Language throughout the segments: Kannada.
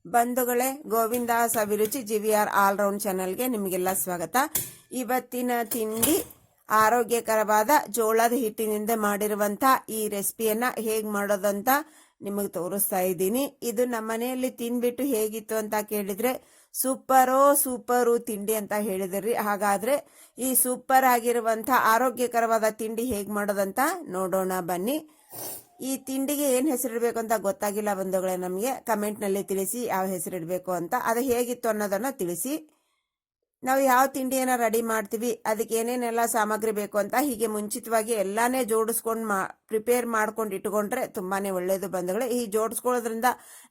ಬಂಧುಗಳೇ, ಗೋವಿಂದ ಸವಿರುಚಿ GVR ಆಲ್ರೌಂಡ್ ಚಾನಲ್ಗೆ ನಿಮಗೆಲ್ಲ ಸ್ವಾಗತ. ಇವತ್ತಿನ ತಿಂಡಿ ಆರೋಗ್ಯಕರವಾದ ಜೋಳದ ಹಿಟ್ಟಿನಿಂದ ಮಾಡಿರುವಂತ ಈ ರೆಸಿಪಿಯನ್ನ ಹೇಗ್ ಮಾಡೋದಂತ ನಿಮಗೆ ತೋರಿಸ್ತಾ ಇದ್ದೀನಿ. ಇದು ನಮ್ಮ ಮನೆಯಲ್ಲಿ ತಿಂದ್ಬಿಟ್ಟು ಹೇಗಿತ್ತು ಅಂತ ಕೇಳಿದ್ರೆ ಸೂಪರು ತಿಂಡಿ ಅಂತ ಹೇಳಿದ್ರಿ. ಹಾಗಾದ್ರೆ ಈ ಸೂಪರ್ ಆಗಿರುವಂತ ಆರೋಗ್ಯಕರವಾದ ತಿಂಡಿ ಹೇಗ್ ಮಾಡೋದಂತ ನೋಡೋಣ ಬನ್ನಿ. ಈ ತಿಂಡಿಗೆ ಏನು ಹೆಸರಿಡಬೇಕು ಅಂತ ಗೊತ್ತಾಗಿಲ್ಲ ಬಂಧುಗಳೇ, ನಮಗೆ ಕಮೆಂಟ್ನಲ್ಲಿ ತಿಳಿಸಿ ಯಾವ ಹೆಸರಿಡಬೇಕು ಅಂತ. ಅದು ಹೇಗಿತ್ತು ಅನ್ನೋದನ್ನ ತಿಳಿಸಿ. ನಾವು ಯಾವ ತಿಂಡಿಯನ್ನ ರೆಡಿ ಮಾಡ್ತೀವಿ, ಅದಕ್ಕೆ ಏನೇನೆಲ್ಲ ಸಾಮಗ್ರಿ ಬೇಕು ಅಂತ ಹೀಗೆ ಮುಂಚಿತವಾಗಿ ಎಲ್ಲಾನೇ ಜೋಡಿಸ್ಕೊಂಡು ಪ್ರಿಪೇರ್ ಮಾಡ್ಕೊಂಡು ಇಟ್ಕೊಂಡ್ರೆ ತುಂಬಾನೇ ಒಳ್ಳೇದು ಬಂಧುಗಳೇ. ಈ ಜೋಡಿಸ್ಕೊಳ್ಳೋದ್ರಿಂದ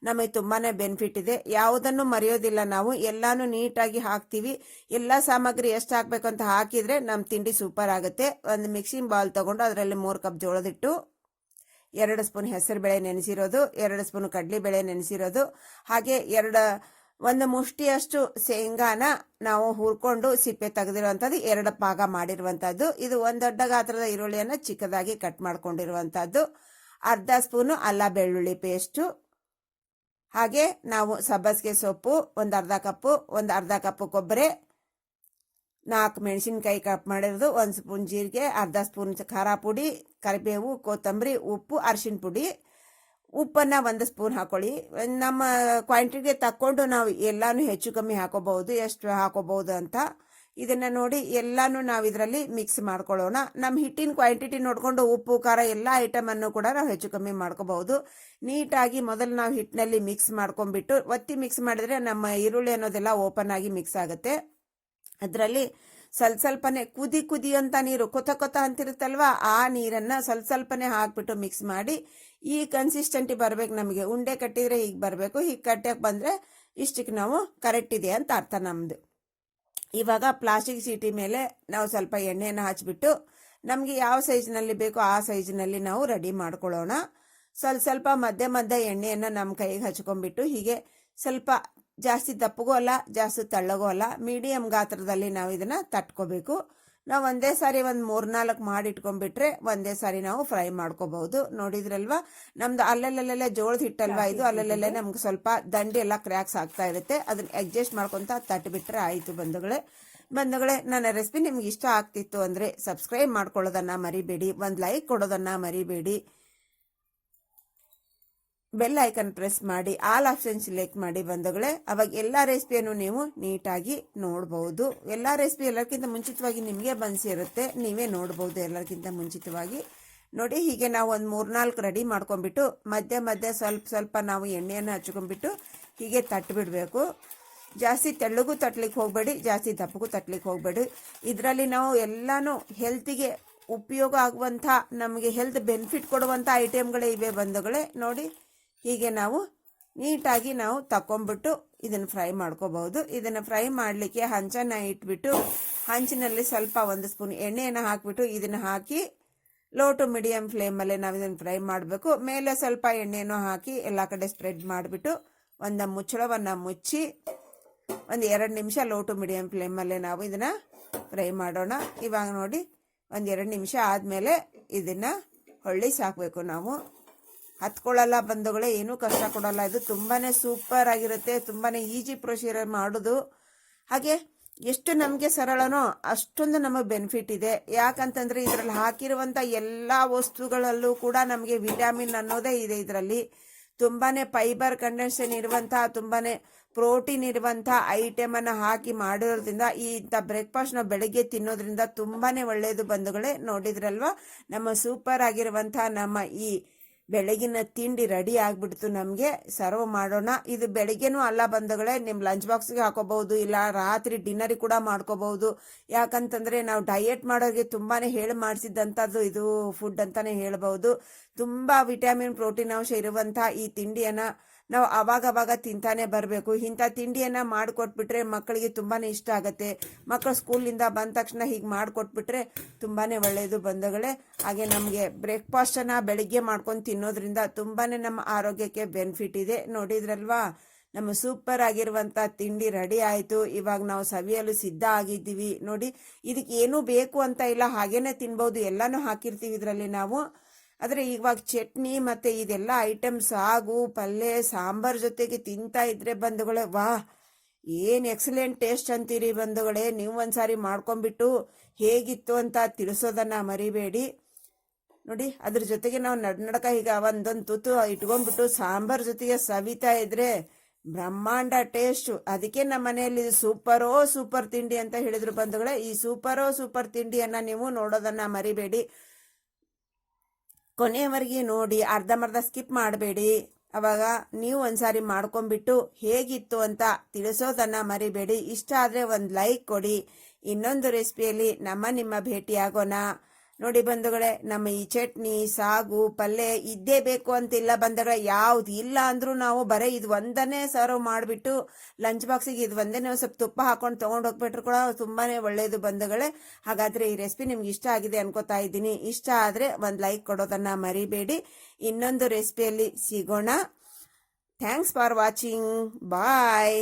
ನಮಗೆ ತುಂಬಾನೇ ಬೆನಿಫಿಟ್ ಇದೆ. ಯಾವುದನ್ನು ಮರೆಯೋದಿಲ್ಲ, ನಾವು ಎಲ್ಲಾನು ನೀಟಾಗಿ ಹಾಕ್ತಿವಿ. ಎಲ್ಲ ಸಾಮಗ್ರಿ ಎಷ್ಟು ಹಾಕ್ಬೇಕು ಅಂತ ಹಾಕಿದ್ರೆ ನಮ್ಮ ತಿಂಡಿ ಸೂಪರ್ ಆಗುತ್ತೆ. ಒಂದು ಮಿಕ್ಸಿಂಗ್ ಬೌಲ್ ತಗೊಂಡು ಅದರಲ್ಲಿ 3 ಕಪ್ ಜೋಳದಿಟ್ಟು, 2 ಸ್ಪೂನ್ ಹೆಸರು ಬೇಳೆ ನೆನೆಸಿರೋದು, 2 ಸ್ಪೂನ್ ಕಡ್ಲಿ ಬೇಳೆ ನೆನೆಸಿರೋದು, ಹಾಗೆ ಒಂದು ಮುಷ್ಟಿಯಷ್ಟು ಶೇಂಗಾನ ನಾವು ಹುರ್ಕೊಂಡು ಸಿಪ್ಪೆ ತೆಗೆದಿರುವಂತದ್ದು 2 ಭಾಗ ಮಾಡಿರುವಂತದ್ದು. ಇದು ಒಂದು ದೊಡ್ಡ ಗಾತ್ರದ ಈರುಳ್ಳಿಯನ್ನ ಚಿಕ್ಕದಾಗಿ ಕಟ್ ಮಾಡ್ಕೊಂಡಿರುವಂತದ್ದು, 1/2 ಸ್ಪೂನು ಅಲ್ಲ ಬೆಳ್ಳುಳ್ಳಿ ಪೇಸ್ಟು, ಹಾಗೆ ನಾವು ಸಬ್ಬಸಿಗೆ ಸೊಪ್ಪು 1/2 ಕಪ್ ಕೊಬ್ಬರಿ, 4 ಮೆಣಸಿನಕಾಯಿ ಕಟ್ ಮಾಡಿರೋದು, 1 ಸ್ಪೂನ್ ಜೀರಿಗೆ, 1/2 ಸ್ಪೂನ್ ಖಾರ ಪುಡಿ, ಕರಿಬೇವು, ಕೊತ್ತಂಬರಿ, ಉಪ್ಪು, ಅರಿಶಿನ ಪುಡಿ. ಉಪ್ಪನ್ನ 1 ಸ್ಪೂನ್ ಹಾಕೊಳ್ಳಿ. ನಮ್ಮ ಕ್ವಾಂಟಿಟಿಗೆ ತಕ್ಕೊಂಡು ನಾವು ಎಲ್ಲಾನು ಹೆಚ್ಚು ಕಮ್ಮಿ ಹಾಕೋಬಹುದು, ಎಷ್ಟು ಹಾಕೋಬಹುದು ಅಂತ. ಇದನ್ನ ನೋಡಿ ಎಲ್ಲಾನು ನಾವು ಇದರಲ್ಲಿ ಮಿಕ್ಸ್ ಮಾಡ್ಕೊಳ್ಳೋಣ. ನಮ್ಮ ಹಿಟ್ಟಿನ ಕ್ವಾಂಟಿಟಿ ನೋಡ್ಕೊಂಡು ಉಪ್ಪು ಖಾರ ಎಲ್ಲ ಐಟಮ್ ಅನ್ನು ಕೂಡ ನಾವು ಹೆಚ್ಚು ಕಮ್ಮಿ ಮಾಡ್ಕೋಬಹುದು. ನೀಟಾಗಿ ಮೊದಲು ನಾವು ಹಿಟ್ಟಿನಲ್ಲಿ ಮಿಕ್ಸ್ ಮಾಡ್ಕೊಂಡ್ಬಿಟ್ಟು ಒತ್ತಿ ಮಿಕ್ಸ್ ಮಾಡಿದ್ರೆ ನಮ್ಮ ಈರುಳ್ಳಿ ಅನ್ನೋದೆಲ್ಲ ಓಪನ್ ಆಗಿ ಮಿಕ್ಸ್ ಆಗುತ್ತೆ. ಅದರಲ್ಲಿ ಸ್ವಲ್ಪನೇ ಕುದಿ ಅಂತ ನೀರು ಕೊತ ಅಂತಿರುತ್ತಲ್ವಾ, ಆ ನೀರನ್ನ ಸ್ವಲ್ಪನೇ ಹಾಕ್ಬಿಟ್ಟು ಮಿಕ್ಸ್ ಮಾಡಿ ಈ ಕನ್ಸಿಸ್ಟೆಂಟಿ ಬರ್ಬೇಕು. ನಮಗೆ ಉಂಡೆ ಕಟ್ಟಿದ್ರೆ ಹೀಗೆ ಬರಬೇಕು. ಹೀಗೆ ಕಟ್ಟಕ್ಕೆ ಬಂದ್ರೆ ಇಷ್ಟಕ್ಕೆ ನಾವು ಕರೆಕ್ಟ್ ಇದೆ ಅಂತ ಅರ್ಥ ನಮ್ದು. ಇವಾಗ ಪ್ಲಾಸ್ಟಿಕ್ ಸೀಟಿ ಮೇಲೆ ನಾವು ಸ್ವಲ್ಪ ಎಣ್ಣೆಯನ್ನು ಹಚ್ಬಿಟ್ಟು ನಮ್ಗೆ ಯಾವ ಸೈಜ್ನಲ್ಲಿ ಬೇಕೋ ಆ ಸೈಜ್ನಲ್ಲಿ ನಾವು ರೆಡಿ ಮಾಡ್ಕೊಳ್ಳೋಣ. ಸ್ವಲ್ಪ ಮಧ್ಯೆ ಎಣ್ಣೆಯನ್ನ ನಮ್ಮ ಕೈಗೆ ಹಚ್ಕೊಂಡ್ಬಿಟ್ಟು ಹೀಗೆ ಸ್ವಲ್ಪ ಜಾಸ್ತಿ ದಪ್ಪಗೂ ಅಲ್ಲ ಜಾಸ್ತಿ ತೆಳ್ಳಗೂ ಅಲ್ಲ, ಮೀಡಿಯಂ ಗಾತ್ರದಲ್ಲಿ ನಾವು ಇದನ್ನ ತಟ್ಕೋಬೇಕು. ನಾವು ಒಂದೇ ಸಾರಿ 3-4 ಮಾಡಿ ಇಟ್ಕೊಂಡ್ಬಿಟ್ರೆ ಒಂದೇ ಸಾರಿ ನಾವು ಫ್ರೈ ಮಾಡ್ಕೋಬಹುದು. ನೋಡಿದ್ರಲ್ವಾ, ನಮ್ದು ಅಲ್ಲಲ್ಲೇ ಜೋಳದ ಹಿಟ್ಟಲ್ವಾ ಇದು, ಅಲ್ಲಲ್ಲೇ ನಮ್ಗೆ ಸ್ವಲ್ಪ ದಂಡಿ ಎಲ್ಲ ಕ್ರ್ಯಾಕ್ಸ್ ಆಗ್ತಾ ಇರುತ್ತೆ. ಅದನ್ನ ಅಡ್ಜಸ್ಟ್ ಮಾಡ್ಕೊಂತ ತಟ್ಬಿಟ್ರೆ ಆಯ್ತು ಬಂಧುಗಳೇ. ನನ್ನ ರೆಸಿಪಿ ನಿಮ್ಗೆ ಇಷ್ಟ ಆಗ್ತಿತ್ತು ಅಂದ್ರೆ ಸಬ್ಸ್ಕ್ರೈಬ್ ಮಾಡ್ಕೊಳ್ಳೋದನ್ನ ಮರಿಬೇಡಿ, ಒಂದು ಲೈಕ್ ಕೊಡೋದನ್ನ ಮರಿಬೇಡಿ, ಬೆಲ್ ಐಕನ್ ಪ್ರೆಸ್ ಮಾಡಿ, ಆಲ್ ಆಪ್ಷನ್ ಸಿಲೆಕ್ಟ್ ಮಾಡಿ ಬಂಧುಗಳೇ. ಅವಾಗ ಎಲ್ಲಾ ರೆಸಿಪಿಯನ್ನು ನೀವು ನೀಟಾಗಿ ನೋಡಬಹುದು. ಎಲ್ಲಾ ರೆಸಿಪಿ ಎಲ್ಲರಿಗಿಂತ ಮುಂಚಿತವಾಗಿ ನಿಮಗೆ ಬಂದಿರುತ್ತೆ, ನೀವೇ ನೋಡಬಹುದು ಎಲ್ಲರಿಗಿಂತ ಮುಂಚಿತವಾಗಿ. ನೋಡಿ, ಹೀಗೆ ನಾವು ಒಂದು 3-4 ರೆಡಿ ಮಾಡ್ಕೊಂಡ್ಬಿಟ್ಟು ಮಧ್ಯೆ ಸ್ವಲ್ಪ ನಾವು ಎಣ್ಣೆಯನ್ನು ಹಚ್ಕೊಂಡ್ಬಿಟ್ಟು ಹೀಗೆ ತಟ್ಬಿಡ್ಬೇಕು. ಜಾಸ್ತಿ ತೆಳ್ಳಗೂ ತಟ್ಲಿಕ್ಕೆ ಹೋಗ್ಬೇಡಿ, ಜಾಸ್ತಿ ದಪ್ಪಗೂ ತಟ್ಲಿಕ್ಕೆ ಹೋಗ್ಬೇಡಿ. ಇದರಲ್ಲಿ ನಾವು ಎಲ್ಲಾನು ಹೆಲ್ತಿಗೆ ಉಪಯೋಗ ಆಗುವಂಥ, ನಮಗೆ ಹೆಲ್ತ್ ಬೆನಿಫಿಟ್ ಕೊಡುವಂಥ ಐಟಮ್ಗಳೇ ಇವೆ ಬಂಧುಗಳೇ. ನೋಡಿ, ಹೀಗೆ ನಾವು ನೀಟಾಗಿ ನಾವು ತಕೊಂಡ್ಬಿಟ್ಟು ಇದನ್ನು ಫ್ರೈ ಮಾಡ್ಕೋಬಹುದು. ಇದನ್ನು ಫ್ರೈ ಮಾಡಲಿಕ್ಕೆ ಹಂಚನ್ನ ಇಟ್ಬಿಟ್ಟು ಹಂಚಿನಲ್ಲಿ ಸ್ವಲ್ಪ 1 ಸ್ಪೂನ್ ಎಣ್ಣೆಯನ್ನು ಹಾಕ್ಬಿಟ್ಟು ಇದನ್ನು ಹಾಕಿ ಲೋ ಟು ಮೀಡಿಯಂ ಫ್ಲೇಮಲ್ಲೇ ನಾವು ಇದನ್ನು ಫ್ರೈ ಮಾಡಬೇಕು. ಮೇಲೆ ಸ್ವಲ್ಪ ಎಣ್ಣೆಯನ್ನು ಹಾಕಿ ಎಲ್ಲ ಕಡೆ ಸ್ಪ್ರೆಡ್ ಮಾಡಿಬಿಟ್ಟು ಒಂದು ಮುಚ್ಚಳವನ್ನು ಮುಚ್ಚಿ 1-2 ನಿಮಿಷ ಲೋ ಟು ಮೀಡಿಯಂ ಫ್ಲೇಮಲ್ಲೇ ನಾವು ಇದನ್ನ ಫ್ರೈ ಮಾಡೋಣ. ಇವಾಗ ನೋಡಿ, 1-2 ನಿಮಿಷ ಆದಮೇಲೆ ಇದನ್ನ ಹೊಳ್ಳಿಸಿ ಹಾಕಬೇಕು. ನಾವು ಹತ್ಕೊಳ್ಳಲ್ಲ ಬಂಧುಗಳೇ, ಏನೂ ಕಷ್ಟ ಕೊಡಲ್ಲ. ಇದು ತುಂಬಾನೇ ಸೂಪರ್ ಆಗಿರುತ್ತೆ, ತುಂಬಾನೇ ಈಜಿ ಪ್ರೊಸೀಜರ್ ಮಾಡೋದು. ಹಾಗೆ ಎಷ್ಟು ನಮಗೆ ಸರಳನೋ ಅಷ್ಟೊಂದು ನಮಗೆ ಬೆನಿಫಿಟ್ ಇದೆ. ಯಾಕಂತಂದ್ರೆ ಇದರಲ್ಲಿ ಹಾಕಿರುವಂತ ಎಲ್ಲಾ ವಸ್ತುಗಳಲ್ಲೂ ಕೂಡ ನಮಗೆ ವಿಟಮಿನ್ ಅನ್ನೋದೇ ಇದೆ. ಇದರಲ್ಲಿ ತುಂಬಾನೇ ಫೈಬರ್ ಕಂಟೆಂಟ್ ಇರುವಂತಹ, ತುಂಬಾನೇ ಪ್ರೋಟೀನ್ ಇರುವಂತಹ ಐಟಮ್ ಅನ್ನ ಹಾಕಿ ಮಾಡಿರೋದ್ರಿಂದ ಈ ಬ್ರೇಕ್ಫಾಸ್ಟ್ ನಾವು ಬೆಳಿಗ್ಗೆ ತಿನ್ನೋದ್ರಿಂದ ತುಂಬಾನೇ ಒಳ್ಳೆಯದು ಬಂಧುಗಳೇ. ನೋಡಿದ್ರಲ್ವಾ, ನಮ್ಮ ಸೂಪರ್ ಆಗಿರುವಂತಹ ನಮ್ಮ ಈ ಬೆಳಗಿನ ತಿಂಡಿ ರೆಡಿ ಆಗ್ಬಿಡ್ತು. ನಮಗೆ ಸರ್ವ್ ಮಾಡೋಣ. ಇದು ಬೆಳಿಗ್ಗೆನೂ ಅಲ್ಲ ಬಂಧುಗಳೇ, ನಿಮ್ಮ ಲಂಚ್ ಬಾಕ್ಸ್ಗೆ ಹಾಕೋಬಹುದು, ಇಲ್ಲ ರಾತ್ರಿ ಡಿನ್ನರ್ ಕೂಡ ಮಾಡ್ಕೋಬಹುದು. ಯಾಕಂತಂದ್ರೆ ನಾವು ಡಯಟ್ ಮಾಡೋರಿಗೆ ತುಂಬಾನೇ ಹೇಳಿ ಮಾಡಿಸಿದಂಥದ್ದು ಇದು ಫುಡ್ ಅಂತಾನೆ ಹೇಳ್ಬಹುದು. ತುಂಬಾ ವಿಟಮಿನ್ ಪ್ರೋಟೀನ್ ಅಂಶ ಇರುವಂತಹ ಈ ತಿಂಡಿಯನ್ನ ನಾವು ಅವಾಗ ತಿಂತಾನೆ ಬರಬೇಕು. ಇಂಥ ತಿಂಡಿಯನ್ನ ಮಾಡಿಕೊಟ್ಬಿಟ್ರೆ ಮಕ್ಕಳಿಗೆ ತುಂಬಾನೇ ಇಷ್ಟ ಆಗುತ್ತೆ. ಮಕ್ಕಳು ಸ್ಕೂಲಿಂದ ಬಂದ ತಕ್ಷಣ ಹೀಗೆ ಮಾಡಿಕೊಟ್ಬಿಟ್ರೆ ತುಂಬಾನೇ ಒಳ್ಳೆಯದು ಬಂಧುಗಳೇ. ಹಾಗೆ ನಮಗೆ ಬ್ರೇಕ್ಫಾಸ್ಟ್ ಅನ್ನ ಬೆಳಿಗ್ಗೆ ಮಾಡ್ಕೊಂಡು ತಿನ್ನೋದ್ರಿಂದ ತುಂಬಾನೇ ನಮ್ಮ ಆರೋಗ್ಯಕ್ಕೆ ಬೆನಿಫಿಟ್ ಇದೆ. ನೋಡಿದ್ರಲ್ವಾ, ನಮ್ಮ ಸೂಪರ್ ಆಗಿರುವಂತ ತಿಂಡಿ ರೆಡಿ ಆಯ್ತು. ಇವಾಗ ನಾವು ಸವಿಯಲು ಸಿದ್ಧ ಆಗಿದ್ದೀವಿ. ನೋಡಿ, ಇದಕ್ಕೆ ಏನು ಬೇಕು ಅಂತ ಇಲ್ಲ, ಹಾಗೇನೆ ತಿನ್ಬಹುದು. ಎಲ್ಲಾನು ಹಾಕಿರ್ತೀವಿ ಇದರಲ್ಲಿ ನಾವು. ಆದರೆ ಇವಾಗ ಚಟ್ನಿ ಮತ್ತು ಇದೆಲ್ಲ ಐಟಮ್ ಸಾಗು ಪಲ್ಯ ಸಾಂಬಾರ್ ಜೊತೆಗೆ ತಿಂತಾ ಇದ್ರೆ ಬಂಧುಗಳೇ, ವಾ ಏನು ಎಕ್ಸಲೆಂಟ್ ಟೇಸ್ಟ್ ಅಂತೀರಿ ಬಂಧುಗಳೇ. ನೀವು ಒಂದ್ಸಾರಿ ಮಾಡ್ಕೊಂಡ್ಬಿಟ್ಟು ಹೇಗಿತ್ತು ಅಂತ ತಿಳಿಸೋದನ್ನ ಮರಿಬೇಡಿ. ನೋಡಿ, ಅದ್ರ ಜೊತೆಗೆ ನಾವು ನಡ್ನಡ್ಕ ಈಗ ಒಂದೊಂದು ತುತ್ತು ಇಟ್ಕೊಂಡ್ಬಿಟ್ಟು ಸಾಂಬಾರ್ ಜೊತೆಗೆ ಸವಿತಾ ಇದ್ರೆ ಬ್ರಹ್ಮಾಂಡ ಟೇಸ್ಟ್. ಅದಕ್ಕೆ ನಮ್ಮ ಮನೆಯಲ್ಲಿ ಸೂಪರೋ ಸೂಪರ್ ತಿಂಡಿ ಅಂತ ಹೇಳಿದ್ರು ಬಂಧುಗಳೇ. ಈ ಸೂಪರೋ ಸೂಪರ್ ತಿಂಡಿಯನ್ನ ನೀವು ನೋಡೋದನ್ನ ಮರಿಬೇಡಿ, ಕೊನೆಯವರೆಗೆ ನೋಡಿ, ಅರ್ಧಂಬರ್ಧ ಸ್ಕಿಪ್ ಮಾಡಬೇಡಿ. ಅವಾಗ ನೀವು ಒಂದ್ಸಾರಿ ಮಾಡ್ಕೊಂಡ್ಬಿಟ್ಟು ಹೇಗಿತ್ತು ಅಂತ ತಿಳಿಸೋದನ್ನ ಮರಿಬೇಡಿ. ಇಷ್ಟ ಆದರೆ ಒಂದು ಲೈಕ್ ಕೊಡಿ. ಇನ್ನೊಂದು ರೆಸಿಪಿಯಲ್ಲಿ ನಿಮ್ಮ ಭೇಟಿಯಾಗೋಣ. ನೋಡಿ ಬಂಧುಗಳೇ, ನಮ್ಮ ಈ ಚಟ್ನಿ ಸಾಗು ಪಲ್ಯ ಇದ್ದೇ ಬೇಕು ಅಂತಿಲ್ಲ ಬಂಧುಗಳೇ. ಯಾವ್ದು ಇಲ್ಲ ಅಂದ್ರೂ ನಾವು ಬರೀ ಇದು ಒಂದನ್ನೇ ಸರ್ವ್ ಮಾಡಿಬಿಟ್ಟು ಲಂಚ್ ಬಾಕ್ಸಿಗೆ ಇದು ಒಂದೇ ಸ್ವಲ್ಪ ತುಪ್ಪ ಹಾಕೊಂಡು ತೊಗೊಂಡು ಹೋಗ್ಬಿಟ್ರು ಕೂಡ ತುಂಬಾನೇ ಒಳ್ಳೆಯದು ಬಂಧುಗಳೇ. ಹಾಗಾದ್ರೆ ಈ ರೆಸಿಪಿ ನಿಮ್ಗೆ ಇಷ್ಟ ಆಗಿದೆ ಅನ್ಕೋತಾ ಇದ್ದೀನಿ. ಇಷ್ಟ ಆದರೆ ಒಂದು ಲೈಕ್ ಕೊಡೋದನ್ನ ಮರಿಬೇಡಿ. ಇನ್ನೊಂದು ರೆಸಿಪಿಯಲ್ಲಿ ಸಿಗೋಣ. Thanks for watching. ಬಾಯ್.